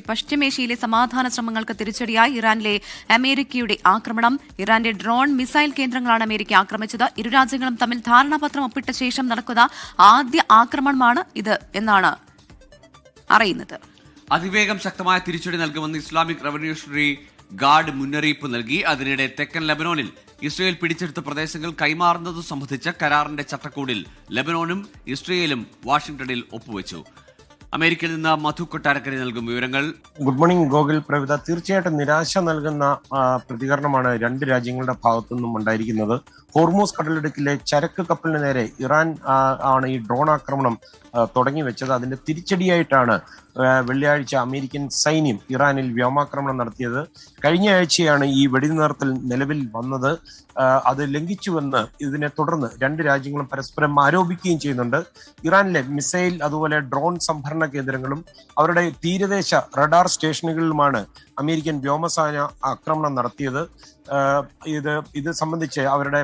പശ്ചിമേഷ്യയിലെ സമാധാന ശ്രമങ്ങൾക്ക് തിരിച്ചടിയായി ഇറാനിലെ അമേരിക്കയുടെ ആക്രമണം. ഇറാന്റെ ഡ്രോൺ മിസൈൽ കേന്ദ്രങ്ങളാണ് അമേരിക്ക ആക്രമിച്ചത്. ഇരു രാജ്യങ്ങളും തമ്മിൽ ധാരണാപത്രം ഒപ്പിട്ട ശേഷം നടക്കുന്ന ആദ്യ ആക്രമണമാണ് ഇത് എന്നാണ് അറിയുന്നത്. അതിവേഗം ശക്തമായ തിരിച്ചടി നൽകുമെന്ന് ഇസ്ലാമിക് റവല്യൂഷണറി ഗാർഡ് മുന്നറിയിപ്പ് നൽകി. അതിനിടെ തെക്കൻ ലെബനോനിൽ ഇസ്രയേൽ പിടിച്ചെടുത്ത പ്രദേശങ്ങൾ കൈമാറുന്നത് സംബന്ധിച്ച കരാറിന്റെ ചട്ടക്കൂടിൽ ലെബനോനും ഇസ്രയേലും വാഷിംഗ്ടണിൽ ഒപ്പുവെച്ചു. അമേരിക്കയിൽ നിന്ന് മധു കൊട്ടാരക്കര നൽകും വിവരങ്ങൾ. Good morning Gokul, Pravitha. തീർച്ചയായിട്ടും നിരാശ നൽകുന്ന പ്രതികരണമാണ് രണ്ട് രാജ്യങ്ങളുടെ ഭാഗത്തു നിന്നും ഉണ്ടായിരിക്കുന്നത്. ഹോർമൂസ് കടലിടുക്കിലെ ചരക്ക് കപ്പലിന് നേരെ ഇറാൻ ആണ് ഈ ഡ്രോൺ ആക്രമണം തുടങ്ങി വെച്ചത്. അതിന്റെ തിരിച്ചടിയായിട്ടാണ് വെള്ളിയാഴ്ച അമേരിക്കൻ സൈന്യം ഇറാനിൽ വ്യോമാക്രമണം നടത്തിയത്. കഴിഞ്ഞ ആഴ്ചയാണ് ഈ വെടിനിർത്തൽ നിലവിൽ വന്നത്. അത് ലംഘിച്ചുവെന്ന് ഇതിനെ തുടർന്ന് രണ്ട് രാജ്യങ്ങളും പരസ്പരം ആരോപിക്കുകയും ചെയ്യുന്നുണ്ട്. ഇറാനിലെ മിസൈൽ അതുപോലെ ഡ്രോൺ സംഭരണ കേന്ദ്രങ്ങളും അവരുടെ തീരദേശ റഡാർ സ്റ്റേഷനുകളിലുമാണ് അമേരിക്കൻ വ്യോമസേന ആക്രമണം നടത്തിയത്. ഇത് സംബന്ധിച്ച് അവരുടെ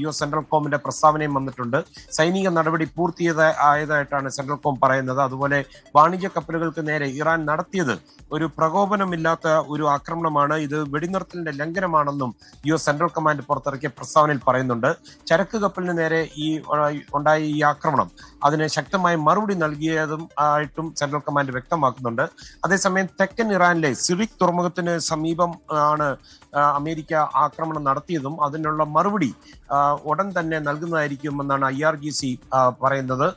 US സെൻട്രൽ കോമിന്റെ പ്രസ്താവനയും വന്നിട്ടുണ്ട്. സൈനിക നടപടി പൂർത്തിയായതായിട്ടാണ് സെൻട്രൽ കോം പറയുന്നത്. അതുപോലെ വാണിജ്യ കപ്പലുകൾക്ക് നേരെ ഇറാൻ നടത്തിയത് ഒരു പ്രകോപനമില്ലാത്ത ഒരു ആക്രമണമാണ്. ഇത് വെടിനിർത്തലിന്റെ ലംഘനമാണെന്നും US സെൻട്രൽ കമാൻഡ് പുറത്തിറക്കിയ പ്രസ്താവനയിൽ പറയുന്നുണ്ട്. ചരക്ക് കപ്പലിന് നേരെ ഉണ്ടായ ഈ ആക്രമണം അതിന് ശക്തമായ മറുപടി നൽകിയതും ആയിട്ടും സെൻട്രൽ കമാൻഡ് വ്യക്തമാക്കുന്നുണ്ട്. അതേസമയം തെക്കൻ ഇറാനിലെ സിറിക് തുറമുഖത്തിന് സമീപം ആണ് അമേരിക്ക ആക്രമണം നടത്തിയതും അതിനുള്ള മറുപടി ഉടൻ തന്നെ നൽകുന്നതായിരിക്കുമെന്നാണ് IRGC പറയുന്നത്.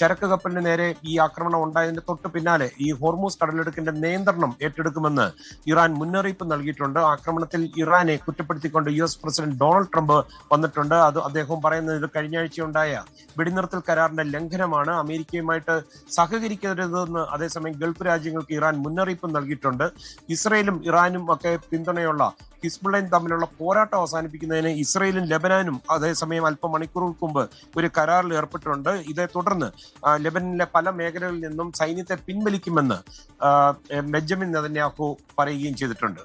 ചരക്ക് കപ്പലിന് നേരെ ഈ ആക്രമണം ഉണ്ടായതിന്റെ തൊട്ട് പിന്നാലെ ഈ ഹോർമൂസ് കടലിടുക്കിന്റെ നിയന്ത്രണം ഏറ്റെടുക്കുമെന്ന് ഇറാൻ മുന്നറിയിപ്പ് നൽകിയിട്ടുണ്ട്. ആക്രമണത്തിൽ ഇറാനെ കുറ്റപ്പെടുത്തിക്കൊണ്ട് US പ്രസിഡന്റ് ഡൊണാൾഡ് ട്രംപ് വന്നിട്ടുണ്ട്. അദ്ദേഹം പറയുന്നത് ഇത് കഴിഞ്ഞ ആഴ്ചയുണ്ടായ വെടിനിർത്തൽ കരാറിന്റെ ലംഘനമാണ്, അമേരിക്കയുമായിട്ട് സഹകരിക്കരുതെന്ന് അതേസമയം ഗൾഫ് രാജ്യങ്ങൾക്ക് ഇറാൻ മുന്നറിയിപ്പ് നൽകിയിട്ടുണ്ട്. ഇസ്രയേലും ഇറാനും ഒക്കെ പിന്തുണയുള്ള ഹിസ്ബുള്ളയും തമ്മിലുള്ള പോരാട്ടം അവസാനിപ്പിക്കുന്നതിന് ഇസ്രയേലും ലെബനാനും അതേസമയം അല്പം മണിക്കൂറുകൾക്ക് മുമ്പ് ഒരു കരാറിൽ ഏർപ്പെട്ടിട്ടുണ്ട്. ഇതേ തുടർന്ന് ലെബനനിലെ പല മേഖലകളിൽ നിന്നും സൈന്യത്തെ പിൻവലിക്കുമെന്ന് ബെഞ്ചമിൻ നെതന്യാഹു പറയുകയും ചെയ്തിട്ടുണ്ട്.